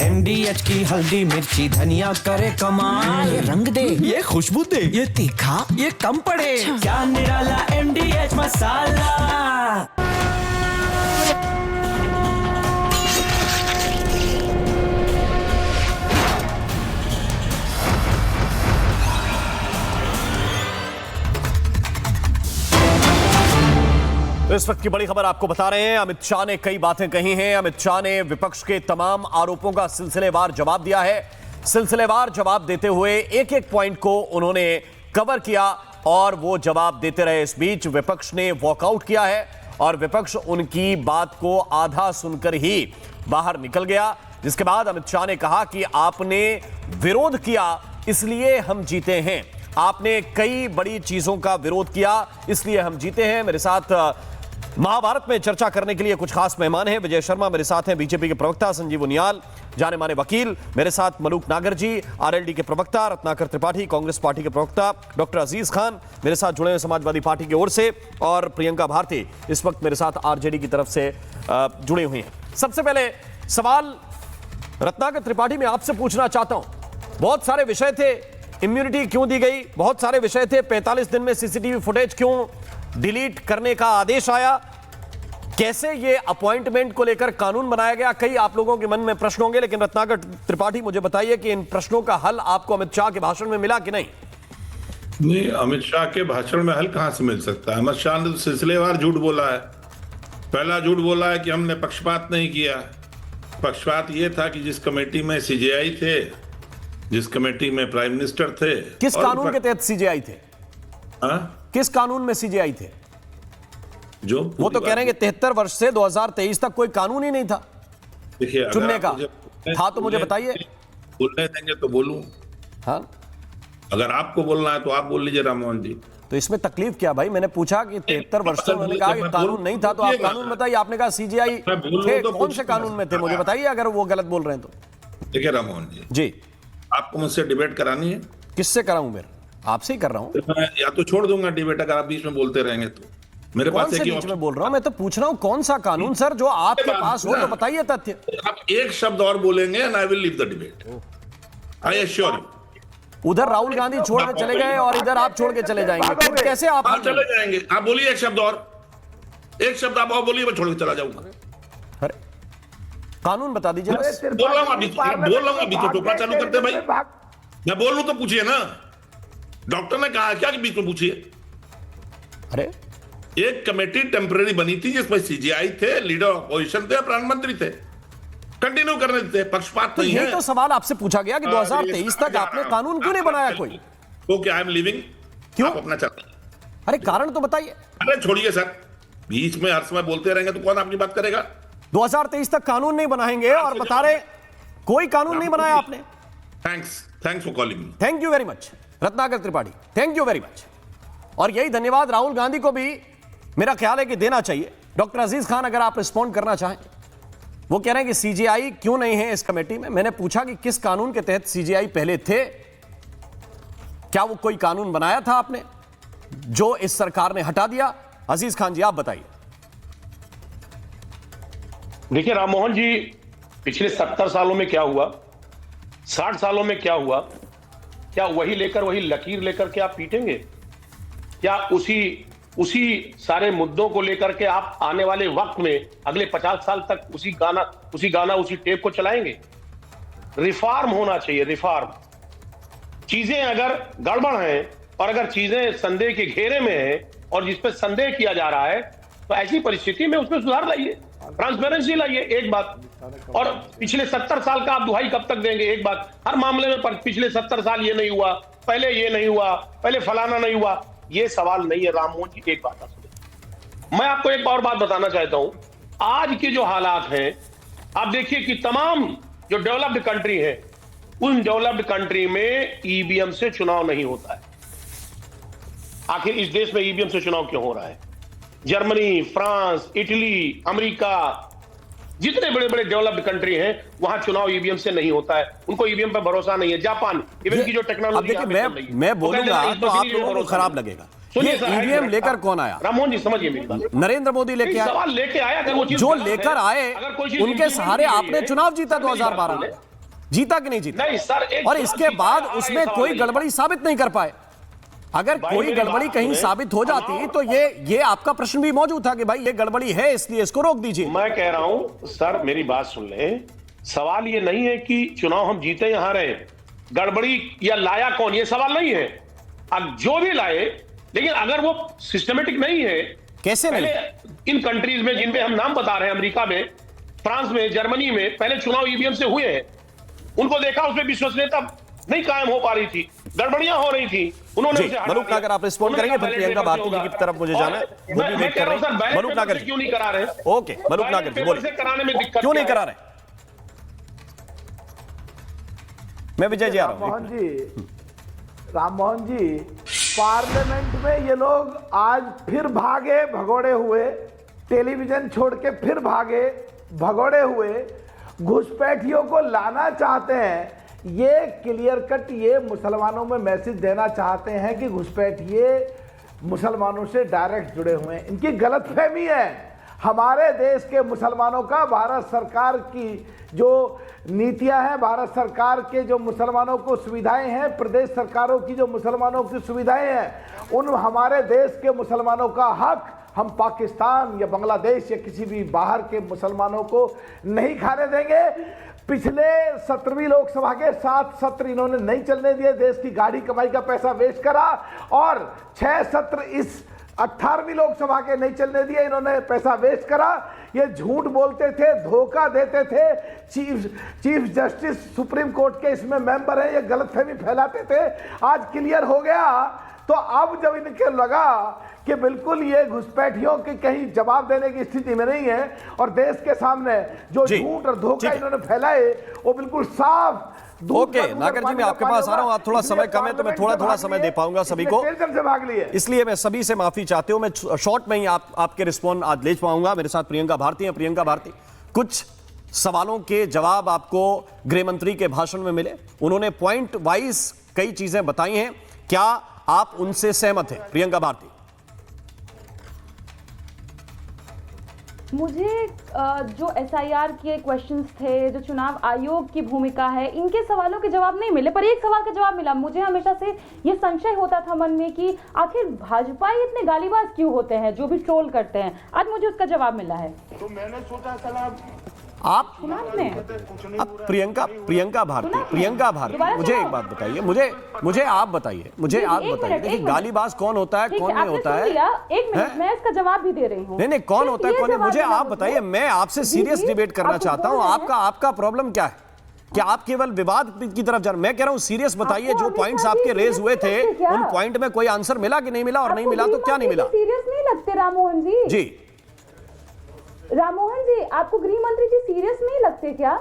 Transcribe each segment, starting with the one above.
एमडीएच की हल्दी मिर्ची धनिया करे कमाल। ये रंग दे, ये खुशबू दे, ये तीखा, ये कम पड़े। अच्छा। क्या निराला एमडीएच मसाला। तो इस वक्त की बड़ी खबर आपको बता रहे हैं। अमित शाह ने कई बातें कही हैं। अमित शाह ने विपक्ष के तमाम आरोपों का सिलसिलेवार जवाब दिया है। सिलसिलेवार जवाब देते हुए एक एक पॉइंट को उन्होंने कवर किया और वो जवाब देते रहे। इस बीच विपक्ष ने वॉकआउट किया है और विपक्ष उनकी बात को आधा सुनकर ही बाहर निकल गया, जिसके बाद अमित शाह ने कहा कि आपने विरोध किया इसलिए हम जीते हैं। आपने कई बड़ी चीजों का विरोध किया इसलिए हम जीते हैं। मेरे साथ महाभारत में चर्चा करने के लिए कुछ खास मेहमान हैं। विजय शर्मा मेरे साथ हैं, बीजेपी के प्रवक्ता, संजीव उनियाल जाने माने वकील मेरे साथ, मलूक नागर जी आरएलडी के प्रवक्ता, रत्नाकर त्रिपाठी कांग्रेस पार्टी के प्रवक्ता, डॉक्टर अजीज खान मेरे साथ जुड़े हुए समाजवादी पार्टी की ओर से, और प्रियंका भारती इस वक्त मेरे साथ आरजेडी की तरफ से जुड़े हुए हैं। सबसे पहले सवाल रत्नाकर त्रिपाठी मैं आपसे पूछना चाहता हूं। बहुत सारे विषय थे, इम्यूनिटी क्यों दी गई, बहुत सारे विषय थे, 45 दिन में सीसीटीवी फुटेज क्यों डिलीट करने का आदेश आया, कैसे ये अपॉइंटमेंट को लेकर कानून बनाया गया, कई आप लोगों के मन में प्रश्न होंगे। लेकिन रत्नाकर त्रिपाठी मुझे बताइए कि इन प्रश्नों का हल आपको अमित शाह के भाषण में मिला कि नहीं? नहीं, अमित शाह के भाषण में हल कहां से मिल सकता है? अमित शाह ने तो सिलसिलेवार झूठ बोला है। पहला झूठ बोला है कि हमने पक्षपात नहीं किया। पक्षपात ये था कि जिस कमेटी में सीजेआई थे, जिस कमेटी में प्राइम मिनिस्टर थे, किस कानून के तहत सीजेआई थे? किस कानून में सीजेआई थे? जो वो तो कह रहे हैं कि 73 वर्ष से 2023 तक कोई कानून ही नहीं था देखिए चुनने का। था तो मुझे बताइए। बोलने देंगे तो बोलूं। हाँ, अगर आपको बोलना है तो आप बोल लीजिए राममोहन जी। तो इसमें तकलीफ क्या भाई? मैंने पूछा कि 73 वर्ष से उन्होंने कहा कि कानून नहीं था, तो आप कानून बताइए। आपने कहा सीजेआई थे, कौन से कानून में थे मुझे बताइए अगर वो गलत बोल रहे हैं तो। देखिए राममोहन जी, आपको मुझसे डिबेट करानी है? किससे कराऊं? मेरे आपसे ही कर रहा हूं। मैं या तो छोड़ दूंगा डिबेट अगर आप बीच में बोलते रहेंगे तो। मेरे पास एक बीच में बोल रहा हूं, मैं तो पूछ रहा हूं कौन सा कानून सर जो आपके पास हो, तो बताइए तथ्य। आप एक शब्द और बोलेंगे and I will leave the debate, I assure you. उधर राहुल गांधी छोड़ के चले गए और इधर आप छोड़ के चले जाएंगे, फिर कैसे आप चले जाएंगे? आप बोलिए एक शब्द और, एक शब्द आप और बोलिए, मैं छोड़ के चला जाऊंगा। अरे कानून बता दीजिए। बोल रहा हूं अभी तो टोकरा चालू करते भाई। मैं बोल लूं तो पूछिए ना। डॉक्टर ने कहा क्या कि बीच में पूछिए? अरे एक कमेटी टेम्पररी बनी थी जिसमें सीजीआई थे, लीडर ऑपोजिशन थे, प्रधानमंत्री थे, कंटिन्यू करने देते, पक्षपात नहीं है। ये तो सवाल आपसे पूछा गया कि 2023 तक आपने कानून क्यों नहीं बनाया कोई? तो क्या आई एम लिविंग? क्यों? आप अपना चाहते हैं? अरे कारण तो बताइए। अरे छोड़िए सर, बीच में हर समय बोलते रहेंगे तो कौन आपकी बात करेगा? 2023 तक कानून नहीं बनाएंगे और बता रहे कोई कानून नहीं बनाया आपने। Thanks for calling me. Thank you very much Ratnakar Tripathi, thank you very much. और यही धन्यवाद राहुल गांधी को भी मेरा ख्याल है कि देना चाहिए। डॉक्टर अजीज खान अगर आप रिस्पॉन्ड करना चाहें। वो कह रहे हैं कि सीजीआई क्यों नहीं है इस कमेटी में। मैंने पूछा कि किस कानून के तहत सीजीआई पहले थे, क्या वो कोई कानून बनाया था आपने जो इस सरकार ने हटा दिया? अजीज खान जी आप बताइए। देखिए राममोहन जी, पिछले 70 सालों में क्या हुआ, 60 सालों में क्या हुआ, क्या वही लकीर लेकर के आप पीटेंगे? क्या उसी सारे मुद्दों को लेकर के आप आने वाले वक्त में अगले 50 साल तक उसी टेप को चलाएंगे? रिफॉर्म होना चाहिए, रिफॉर्म। चीजें अगर गड़बड़ हैं और अगर चीजें संदेह के घेरे में हैं और जिस पे संदेह किया जा रहा है, तो ऐसी परिस्थिति में उसमें सुधार लाइए, ट्रांसपेरेंसी लाइए, एक बात। और पिछले 70 साल का आप दुहाई कब तक देंगे? एक बात, हर मामले में पिछले 70 साल ये नहीं हुआ, पहले ये नहीं हुआ, पहले फलाना नहीं हुआ, ये सवाल नहीं है राममोहन जी। एक बात मैं आपको एक और बात बताना चाहता हूं। आज के जो हालात हैं, आप देखिए कि तमाम जो डेवलप्ड कंट्री है, उन डेवलप्ड कंट्री में ईवीएम से चुनाव नहीं होता है। आखिर इस देश में ईवीएम से चुनाव क्यों हो रहा है? जर्मनी, फ्रांस, इटली, अमेरिका, जितने बड़े बड़े डेवलप्ड कंट्री हैं, वहां चुनाव ईवीएम से नहीं होता है। उनको ईवीएम पर भरोसा नहीं है। जापान, ईवीएम की जो टेक्नोलॉजी है, मैं बोलूंगा तो आप लोगों को खराब लगेगा। ये ईवीएम लेकर कौन आया? राममोहन जी समझिए मेरी बात। नरेंद्र मोदी लेके आए। सवाल लेके आया, अगर वो चीज जो लेकर आए उनके सहारे आपने चुनाव जीता 2012 में। जीता कि नहीं जीता? नहीं सर, एक और चुनाव इसके जीता बाद है, ये उसमें सवाल कोई नहीं है। गड़बड़ी साबित नहीं कर पाए। अगर भाई कोई मेरी गड़बड़ी बात कहीं सुने, साबित हो जाती तो ये आपका प्रश्न भी मौजूद था कि भाई ये गड़बड़ी है इसलिए इसको रोक दीजिए। मैं कह रहा हूं सर, मेरी बात सुन ले, सवाल ये नहीं है कि चुनाव हम जीते या हारे, गड़बड़ी या लाया कौन, ये सवाल नहीं है। अब जो भी लाए, लेकिन अगर वो सिस्टमेटिक नहीं है, कैसे पहले नहीं? इन कंट्रीज में जिनपे हम नाम बता रहे हैं, अमेरिका में, फ्रांस में, जर्मनी में, पहले चुनाव ईवीएम से हुए हैं, उनको देखा, उसमें विश्वसनीयता नहीं कायम हो पा रही थी, गड़बड़ियां हो रही थी, उन्होंने जी, उसे हटा मनुक दिया। नागर आप रिस्पॉन्ड उन्होंने करेंगे, कहा फिर प्रियंका बैलेट भारती जी पेपर की तरफ मुझे होगा। जाना है, और वो भी मैं वेट कह कर रहा रहे हूं सर, हैं। बैलेट मनुक पेपर नागर से जी, क्यों नहीं करा रहे? ओके, मनुक बैलेट नागर जी पेपर से बोलिए, कराने में दिक्कत क्यों नहीं क्या करा है? रहे? मैं विजय जी आ रहा हूं। राम मोहन जी, पार्लियामेंट में ये लोग आज फिर भागे भगोड़े हुए, टेलीविजन छोड़ के फिर भागे भगोड़े हुए, घुसपैठियों को लाना चाहते हैं। ये क्लियर कट ये मुसलमानों में मैसेज देना चाहते हैं कि घुसपैठिए मुसलमानों से डायरेक्ट जुड़े हुए हैं। इनकी गलतफहमी है। हमारे देश के मुसलमानों का भारत सरकार की जो नीतियां हैं, भारत सरकार के जो मुसलमानों को सुविधाएं हैं, प्रदेश सरकारों की जो मुसलमानों की सुविधाएं हैं, उन हमारे देश के मुसलमानों का हक हम पाकिस्तान या बांग्लादेश या किसी भी बाहर के मुसलमानों को नहीं खाने देंगे। पिछले 17वीं लोकसभा के 7 सत्र इन्होंने नहीं चलने दिए, देश की गाड़ी कमाई का पैसा वेस्ट करा, और 6 सत्र इस 18वीं लोकसभा के नहीं चलने दिए, इन्होंने पैसा वेस्ट करा। ये झूठ बोलते थे, धोखा देते थे। चीफ जस्टिस सुप्रीम कोर्ट के इसमें मेंबर हैं, ये गलतफहमी फैलाते थे। आज क्लियर हो गया। तो अब जब इनके लगा कि बिल्कुल ये घुसपैठियों के कहीं जवाब देने की स्थिति में नहीं है और देश के सामने जो झूठ और धोखा इन्होंने फैलाए वो बिल्कुल साफ। ओके नागर जी, मैं आपके पास आ रहा हूं, आप थोड़ा समय कम है तो मैं थोड़ा समय दे पाऊंगा सभी को, से भाग लिए, इसलिए मैं सभी से माफी चाहती हूं। मैं शॉर्ट में ही आपके रिस्पॉन्ड आज ले पाऊंगा। मेरे साथ प्रियंका भारती हैं। प्रियंका भारती, कुछ सवालों के जवाब आपको गृह मंत्री के भाषण में मिले, उन्होंने पॉइंट वाइज कई चीजें बताई हैं, क्या आप उनसे सहमत हैं? प्रियंका भारती, मुझे जो एसआईआर के क्वेश्चंस थे, जो चुनाव आयोग की भूमिका है, इनके सवालों के जवाब नहीं मिले, पर एक सवाल का जवाब मिला। मुझे हमेशा से ये संशय होता था मन में कि आखिर भाजपा इतने गालीबाज क्यों होते हैं, जो भी ट्रोल करते हैं। आज मुझे उसका जवाब मिला है। तो मैंने सोचा चला आप सुना आपने? अब प्रियंका भारती मुझे एक बात बताइए, मुझे आप बताइए, मुझे आप बताइए कि गालीबाज कौन होता है, कौन नहीं होता है? एक मिनट, मैं इसका जवाब भी दे रही हूँ। नहीं, कौन होता है, कौन नहीं, मुझे आप बताइए। मैं आपसे सीरियस डिबेट करना चाहता हूँ। आपका प्रॉब्लम क्या है? क्या आप केवल विवाद की तरफ जा रहे हैं? मैं कह रहा हूँ सीरियस बताइए। जो पॉइंट्स आपके रेज हुए थे, उन पॉइंट में कोई आंसर मिला कि नहीं मिला, और नहीं मिला तो क्या नहीं मिला? सीरियस नहीं लगते राममोहन जी? जी राममोहन जी, आपको गृह मंत्री जी सीरियस नहीं लगते क्या?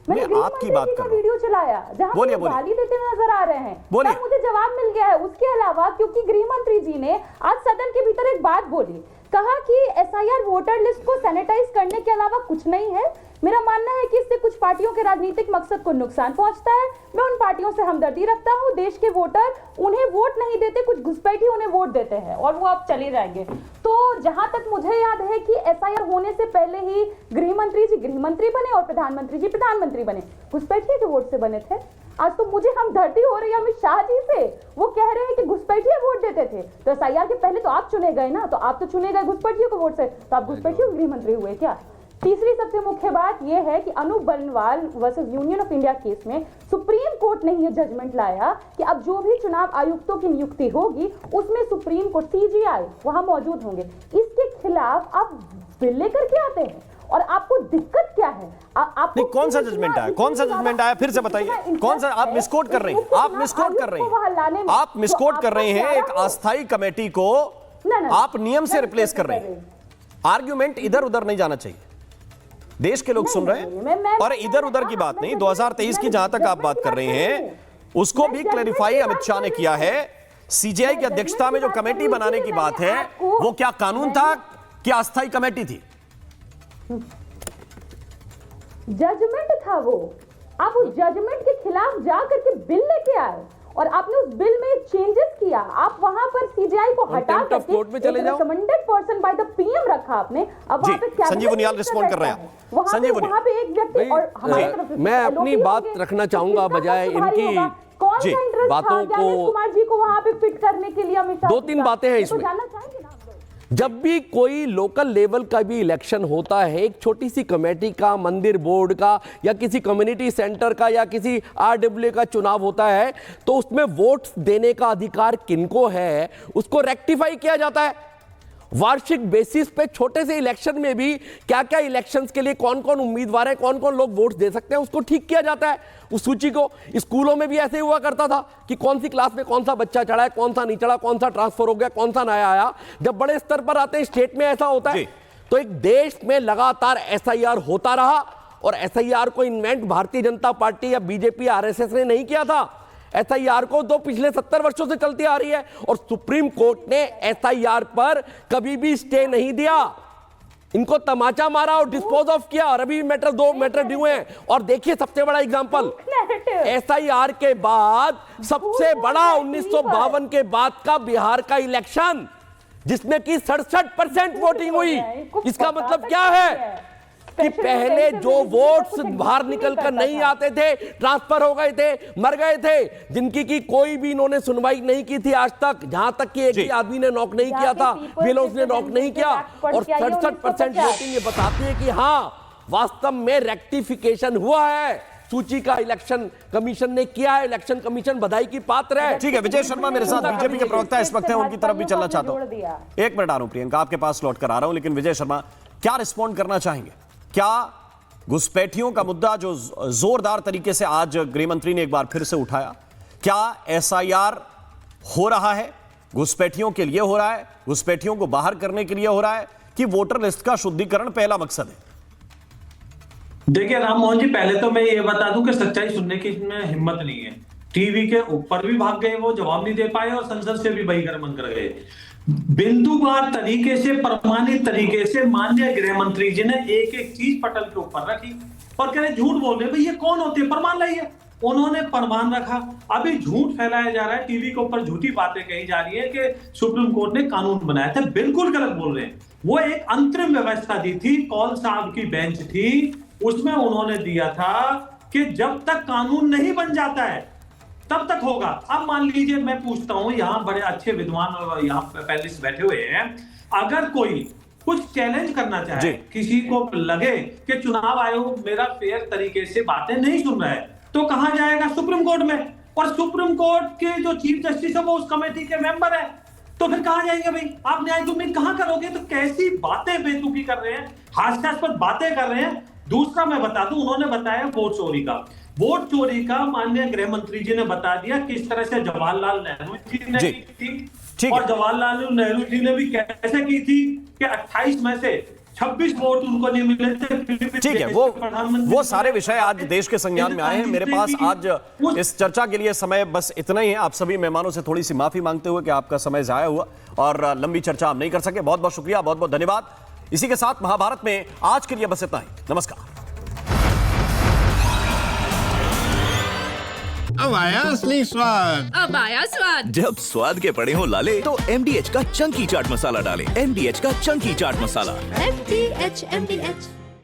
मैंने गृह आपकी मंत्री बात जी कर का रहा हूं। वीडियो चलाया जहां बोलिए, वो गाली देते हुए नजर आ रहे हैं, बोलिए। तब मुझे जवाब मिल गया है। उसके अलावा क्योंकि गृह मंत्री जी ने आज सदन के भीतर एक बात बोली, कहा कि एसआईआर वोटर लिस्ट को सैनिटाइज करने के अलावा कुछ नहीं है। मेरा मानना है कि इससे कुछ पार्टियों के राजनीतिक मकसद को नुकसान पहुंचता है। मैं उन पार्टियों से हमदर्दी रखता हूं। देश के वोटर उन्हें वोट नहीं देते, कुछ घुसपैठी उन्हें वोट देते हैं और वो अब चले जाएंगे। तो जहां तक मुझे याद है कि एसआईआर होने से पहले ही गृह मंत्री जी गृह मंत्री बने और प्रधानमंत्री जी प्रधानमंत्री बने, घुसपैठी के वोट से बने थे। आज तो मुझे हमदर्दी हो रही है अमित शाह जी से। वो कह रहे हैं कि घुसपैठिए वोट देते थे, तो एसआईआर के पहले तो आप चुने गए ना, तो आप तो चुने गए घुसपैठियों के वोट से, तो आप घुसपैठियों के गृह मंत्री हुए क्या? तीसरी सबसे मुख्य बात यह है कि Anoop Barnwal versus union of India case में सुप्रीम कोर्ट ने यह जजमेंट लाया कि अब जो भी चुनाव आयुक्तों की नियुक्ति होगी उसमें सुप्रीम कोर्ट सीजीआई वहां मौजूद होंगे। इसके खिलाफ आप बिल लेकर के आते हैं और आपको दिक्कत क्या है? आपको नहीं, कौन सा जजमेंट आया? कौन सा जजमेंट आया? फिर से बताइए, कौन सा? आप मिसकोट कर रही हैं, आप मिसकोट कर रही हैं, आप मिसकोट कर रही हैं। एक अस्थायी कमेटी को आप नियम से रिप्लेस कर रहे हैं। आर्ग्यूमेंट इधर उधर नहीं जाना चाहिए, देश के लोग सुन रहे हैं। और इधर उधर की बात नहीं, 2023 की जहां तक आप बात कर रहे हैं उसको भी क्लैरिफाई अमित शाह ने किया है। सीजीआई की अध्यक्षता में जो कमेटी बनाने की बात है, वो क्या कानून था, क्या अस्थायी कमेटी थी? जजमेंट था वो। आप उस जजमेंट के खिलाफ जा करके बिल लेके आए और आपने उस बिल में चेंजेस किया, आप वहां पर सीजीआई को हटा Contempt of court में चले जाओ। Recommended person by the PM रखा आपने। अब वहां पे जी, संजीव उनियाल रिस्पॉन्ड कर रहे हैं। संजीव वहां पे एक व्यक्ति और हमारी तरफ से मैं अपनी LOP बात होंगे, रखना तो चाहूंगा किसका बजाय पक्ष भारी इनकी होगा? कौन जी, सा इंटरेस्ट था बातों को- ज्ञानेश कुमार जी को वहां पे फिट करने के लिए अमित शाह दो जी तीन का? बातें हैं ये तो इसमें। जानना चाहेंगे ना आप लोग। जब भी कोई लोकल लेवल का भी इलेक्शन होता है, एक छोटी सी कमेटी का, मंदिर बोर्ड का या किसी कम्युनिटी सेंटर का या किसी आरडब्ल्यू का चुनाव होता है, तो उसमें वोट्स देने का अधिकार किनको है उसको रेक्टिफाई किया जाता है। वार्षिक बेसिस पे छोटे से इलेक्शन में भी क्या क्या इलेक्शंस के लिए कौन कौन उम्मीदवार है, कौन कौन लोग वोट दे सकते हैं, उसको ठीक किया जाता है उस सूची को। स्कूलों में भी ऐसे हुआ करता था कि कौन सी क्लास में कौन सा बच्चा चढ़ा है, कौन सा नहीं चढ़ा, कौन सा ट्रांसफर हो गया, कौन सा नया आया। जब बड़े स्तर पर आते हैं, स्टेट में ऐसा होता है, तो एक देश में लगातार एसआईआर होता रहा। और एसआईआर को इन्वेंट भारतीय जनता पार्टी या बीजेपी आरएसएस ने नहीं किया था। एसआईआर को तो पिछले 70 वर्षों से चलती आ रही है और सुप्रीम कोर्ट ने एसआईआर पर कभी भी स्टे नहीं दिया। इनको तमाचा मारा और डिस्पोज ऑफ किया, और अभी दो मैटर ड्यू हैं। और देखिए सबसे बड़ा एग्जांपल, एसआईआर के बाद सबसे बड़ा 1952 के बाद का बिहार का इलेक्शन, जिसमें कि 67% वोटिंग हुई। इसका मतलब क्या है कि पहले जो वोट्स बाहर निकलकर नहीं आते थे, ट्रांसफर हो गए थे, मर गए थे, जिनकी की कोई भी इन्होंने सुनवाई नहीं की थी आज तक, जहां तक कि एक भी आदमी ने नॉक नहीं किया था, बिलों ने नॉक नहीं किया। और 67% वोटिंग ये बताती है कि हाँ वास्तव में रेक्टिफिकेशन हुआ है। सूची का इलेक्शन कमीशन ने किया है, इलेक्शन कमीशन बधाई की पात्र है। ठीक है, विजय शर्मा मेरे साथ बीजेपी के प्रवक्ता इस वक्त हैं, उनकी तरफ भी चलना चाहता हूं। एक मिनट आ रहा हूं प्रियंका, आपके पास लौट कर आ रहा हूं, लेकिन विजय शर्मा क्या रिस्पॉन्ड करना चाहेंगे? क्या घुसपैठियों का मुद्दा जो जोरदार तरीके से आज गृह मंत्री ने एक बार फिर से उठाया, क्या एसआईआर हो रहा है घुसपैठियों के लिए हो रहा है, घुसपैठियों को बाहर करने के लिए हो रहा है, कि वोटर लिस्ट का शुद्धिकरण पहला मकसद है? देखिए राम मोहन जी, पहले तो मैं ये बता दूं कि सच्चाई सुनने की इनमें हिम्मत नहीं है। टीवी के ऊपर भी भाग गए, वो जवाब नहीं दे पाए, और संसद से भी बहिर्गमन कर गए। बिंदुवार तरीके से, प्रमाणित तरीके से माननीय गृह मंत्री जी ने एक एक चीज पटल के ऊपर रखी और कह रहे झूठ बोल रहे, भाई ये कौन होते हैं, प्रमाण लाइए। उन्होंने प्रमाण रखा। अभी झूठ फैलाया जा रहा है, टीवी के ऊपर झूठी बातें कही जा रही है कि सुप्रीम कोर्ट ने कानून बनाया था। बिल्कुल गलत बोल रहे हैं। वो एक अंतरिम व्यवस्था दी थी, कौल साहब की बेंच थी, उसमें उन्होंने दिया था कि जब तक कानून नहीं बन जाता है तब तक होगा। अब मान लीजिए, मैं पूछता हूं, यहाँ बड़े अच्छे विद्वान और यहाँ पैनलिस्ट बैठे हुए हैं, अगर कोई कुछ चैलेंज करना चाहे, किसी को लगे कि चुनाव आयोग मेरा फेयर तरीके से बातें नहीं सुन रहा है, तो कहां जाएगा? सुप्रीम कोर्ट में। और सुप्रीम कोर्ट के जो चीफ जस्टिस है वो उस कमेटी के मेंबर है, तो फिर कहां जाएंगे भाई? आप न्याय की उम्मीद कहां करोगे? तो कैसी बातें बेतुकी कर रहे हैं, हास्यास्पद बातें कर रहे हैं। दूसरा मैं बता दूं, उन्होंने बताया वोट चोरी का। वोट चोरी का माननीय गृह मंत्री जी ने बता दिया किस तरह से जवाहरलाल नेहरू जी ने की थी, और जवाहरलाल नेहरू जी ने भी कैसे की थी कि 28 में से 26 वोट उनको नहीं मिले थे। ठीक है, वो सारे विषय आज देश के संज्ञान में आए हैं। मेरे पास आज इस चर्चा के लिए समय बस इतना ही है। आप सभी मेहमानों से थोड़ी सी माफी मांगते हुए कि आपका समय जाया हुआ और लंबी चर्चा हम नहीं कर सके। बहुत बहुत शुक्रिया, बहुत बहुत धन्यवाद। इसी के साथ महाभारत में आज के लिए बस इतना ही। नमस्कार। अब आया असली स्वाद। अब आया स्वाद। जब स्वाद के पड़े हो लाले तो MDH का चंकी चाट मसाला डालें। MDH का चंकी चाट मसाला। MDH